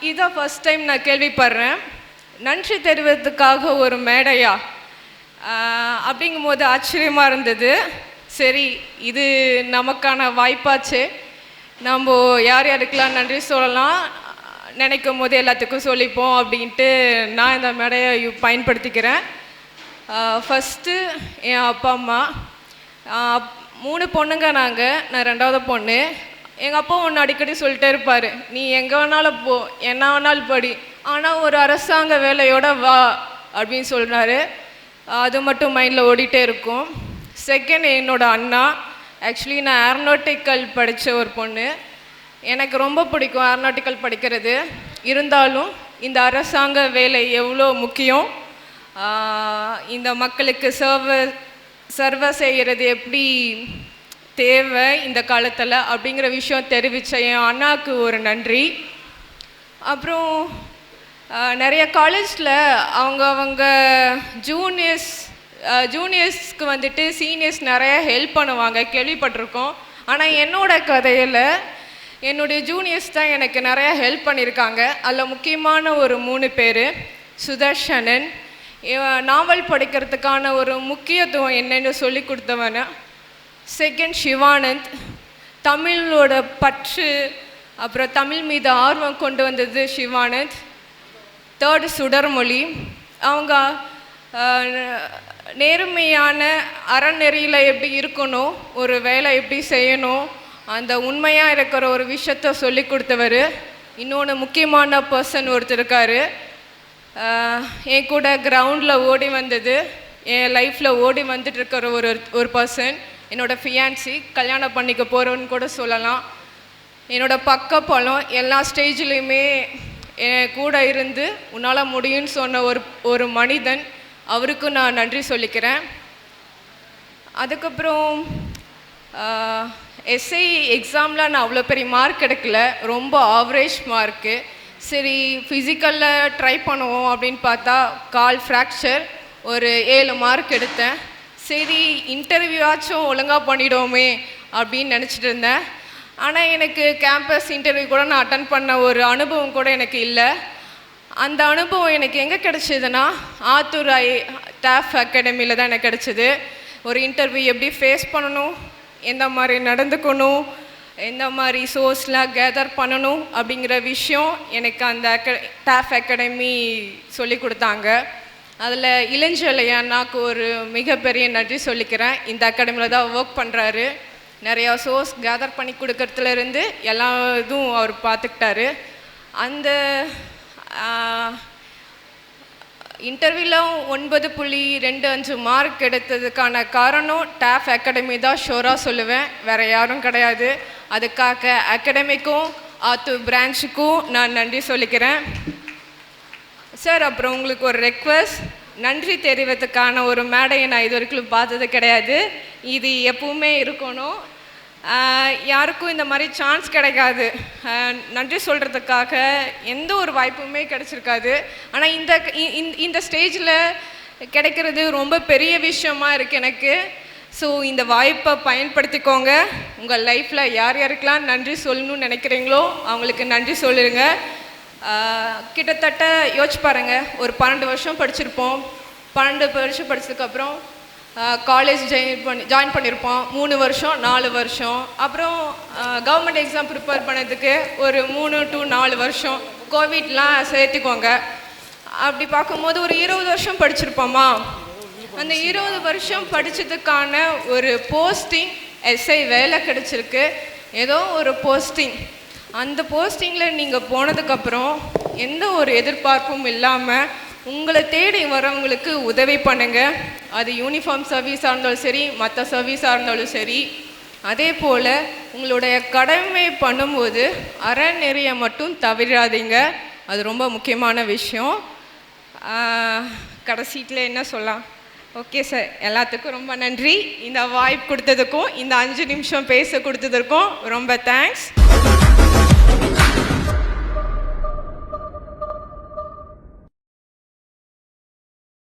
இதான் first time நான் கேள்விப்படுறேன். நன்றி தெரிவிக்கிறதுக்காக ஒரு மேடையா அப்படிங்கும்போது ஆச்சரியமாக இருந்தது. சரி, இது நமக்கான வாய்ப்பாச்சு, நம்ம யார் யாருக்கெல்லாம் நன்றி சொல்லலாம் நினைக்கும் போது எல்லாத்துக்கும் சொல்லிப்போம் அப்படின்ட்டு நான் இந்த மேடையை பயன்படுத்திக்கிறேன். ஃபஸ்ட்டு என் அப்பா அம்மா, 3 பொண்ணுங்க நாங்கள், நான் 2வது பொண்ணு. எங்கள் அப்பா ஒன்று அடிக்கடி சொல்லிட்டே இருப்பார், நீ எங்கே வேணாலும் போ, என்ன வேணாலும் படி, ஆனால் ஒரு அரசாங்க வேலையோட வா அப்படின்னு சொல்கிறாரு. அது மட்டும் மைண்டில் ஓடிட்டே இருக்கும். செகண்ட் என்னோடய அண்ணா. ஆக்சுவலி நான் ஏரோநாட்டிக்கல் படித்த ஒரு பொண்ணு. எனக்கு ரொம்ப பிடிக்கும் ஏரோநாட்டிக்கல் படிக்கிறது. இருந்தாலும் இந்த அரசாங்க வேலை எவ்வளோ முக்கியம், இந்த மக்களுக்கு சர்வ செய்கிறது எப்படி தேவை இந்த காலத்தில் அப்படிங்கிற விஷயம் தெரிவித்த என் அண்ணாவுக்கு ஒரு நன்றி. அப்புறம் நிறைய காலேஜில் அவங்க ஜூனியர்ஸ்க்கு வந்துட்டு சீனியர்ஸ் நிறைய ஹெல்ப் பண்ணுவாங்க, கேள்விப்பட்டிருக்கோம். ஆனால் என்னோடய கதையில் என்னுடைய ஜூனியர்ஸ் தான் எனக்கு நிறையா ஹெல்ப் பண்ணியிருக்காங்க. அதில் முக்கியமான ஒரு 3 பேர். சுதர்ஷனன், நாவல் படிக்கிறதுக்கான ஒரு முக்கியத்துவம் என்னென்னு சொல்லி கொடுத்தவன. செகண்ட் சிவானந்த், தமிழோட பற்று அப்புறம் தமிழ் மீது ஆர்வம் கொண்டு வந்தது சிவானந்த். தேர்டு சுடர்மொழி, அவங்க நேர்மையான அறநெறியில் எப்படி இருக்கணும், ஒரு வேலை எப்படி செய்யணும், அந்த உண்மையாக இருக்கிற ஒரு விஷயத்த சொல்லி கொடுத்தவர். இன்னொன்று முக்கியமான பர்சன் ஒருத்தர் இருக்கார், என் கூட கிரவுண்டில் ஓடி வந்தது, என் லைஃப்பில் ஓடி வந்துட்டு இருக்கிற ஒரு பர்சன், என்னோடய ஃபியான்சி, கல்யாணம் பண்ணிக்க போகிறோன்னு கூட சொல்லலாம். என்னோடய பக்கப்பலம், எல்லா ஸ்டேஜ்லேயுமே என் கூட இருந்து உன்னால் முடியும்னு சொன்ன ஒரு மனிதன், அவருக்கு நான் நன்றி சொல்லிக்கிறேன். அதுக்கப்புறம் எஸ்ஐ எக்ஸாமில் நான் அவ்வளோ பெரிய மார்க் எடுக்கல, ரொம்ப ஆவரேஜ் மார்க்கு. சரி, ஃபிசிக்கலில் ட்ரை பண்ணுவோம் அப்படின்னு பார்த்தா கால் ஃப்ராக்சர், ஒரு 7 மார்க் எடுத்தேன். சரி, இன்டர்வியூவாச்சும் ஒழுங்காக பண்ணிவிடுவோமே அப்படின்னு நினச்சிட்டு இருந்தேன். ஆனால் எனக்கு கேம்பஸ் இன்டர்வியூ கூட நான் அட்டன் பண்ண ஒரு அனுபவம் கூட எனக்கு இல்லை. அந்த அனுபவம் எனக்கு எங்கே கிடச்சிதுன்னா ஆத்தூர் டாஃப் அகாடமியில் தான் எனக்கு கிடச்சிது. ஒரு இன்டர்வியூ எப்படி ஃபேஸ் பண்ணணும், எந்த மாதிரி நடந்துக்கணும், எந்த மாதிரி சோர்ஸ்லாம் கேதர் பண்ணணும் அப்படிங்கிற விஷயம் எனக்கு அந்த டாஃப் அகாடமி சொல்லி கொடுத்தாங்க. அதில் இளஞ்சலையானாக்கு ஒரு மிகப்பெரிய நன்றி சொல்லிக்கிறேன். இந்த அகாடமியில் தான் ஒர்க் பண்ணுறாரு. நிறையா சோர்ஸ் கேதர் பண்ணி கொடுக்கறதுலேருந்து எல்லா இதுவும் அவர் பார்த்துக்கிட்டாரு. அந்த இன்டர்வியூவில் 9.25 மார்க் எடுத்ததுக்கான காரணம் டாஃப் அகாடமி தான் ஷோராக சொல்லுவேன், வேறு யாரும் கிடையாது. அதுக்காக அகாடமிக்கும் ஆத்தூர் பிரான்ச்சுக்கும் நான் நன்றி சொல்லிக்கிறேன். சார், அப்புறம் உங்களுக்கு ஒரு ரெக்வஸ்ட், நன்றி தெரிவிக்கிறதுக்கான ஒரு மேடையை நான் இது வரைக்கும் பார்த்தது கிடையாது. இது எப்பவுமே இருக்கணும். யாருக்கும் இந்த மாதிரி சான்ஸ் கிடைக்காது, நன்றி சொல்கிறதுக்காக எந்த ஒரு வாய்ப்புமே கிடச்சிருக்காது. ஆனால் இந்த ஸ்டேஜில் கிடைக்கிறது ரொம்ப பெரிய விஷயமா இருக்குது எனக்கு. ஸோ இந்த வாய்ப்பை பயன்படுத்திக்கோங்க. உங்கள் லைஃப்பில் யார் யாருக்கெல்லாம் நன்றி சொல்லணும்னு நினைக்கிறீங்களோ அவங்களுக்கு நன்றி சொல்லுங்க. கிட்டத்தட்ட யோசிச்சு பாருங்கள், ஒரு 12 வருஷம் படிச்சிருப்போம். 12 வருஷம் படித்ததுக்கப்புறம் காலேஜ் ஜாயின் பண்ணியிருப்போம். 3 வருஷம் 4 வருஷம், அப்புறம் கவர்மெண்ட் எக்ஸாம் ப்ரிப்பேர் பண்ணதுக்கு ஒரு 3 to 4 வருஷம், கோவிட்லாம் சேர்த்துக்கோங்க. அப்படி பார்க்கும்போது ஒரு 20 வருஷம் படிச்சிருப்போமா. அந்த 20 வருஷம் படித்ததுக்கான ஒரு போஸ்டிங் எஸ்ஐ வேலை கிடச்சிருக்கு, ஏதோ ஒரு போஸ்டிங். அந்த போஸ்டிங்கில் நீங்கள் போனதுக்கப்புறம் எந்த ஒரு எதிர்பார்ப்பும் இல்லாமல் உங்களை தேடி வரவங்களுக்கு உதவி பண்ணுங்கள். அது யூனிஃபார்ம் சர்வீஸாக இருந்தாலும் சரி, மற்ற சர்வீஸாக இருந்தாலும் சரி. அதே போல் உங்களுடைய கடமை பண்ணும்போது அறநெறியை மட்டும் தவிராதீங்க, அது ரொம்ப முக்கியமான விஷயம். கடைசியில் என்ன சொல்லலாம்? ஓகே சார், எல்லாத்துக்கும் ரொம்ப நன்றி. இந்த வாய்ப்பு கொடுத்ததுக்கும் இந்த 5 நிமிஷம் பேச கொடுத்ததுக்கும் ரொம்ப தேங்க்ஸ்.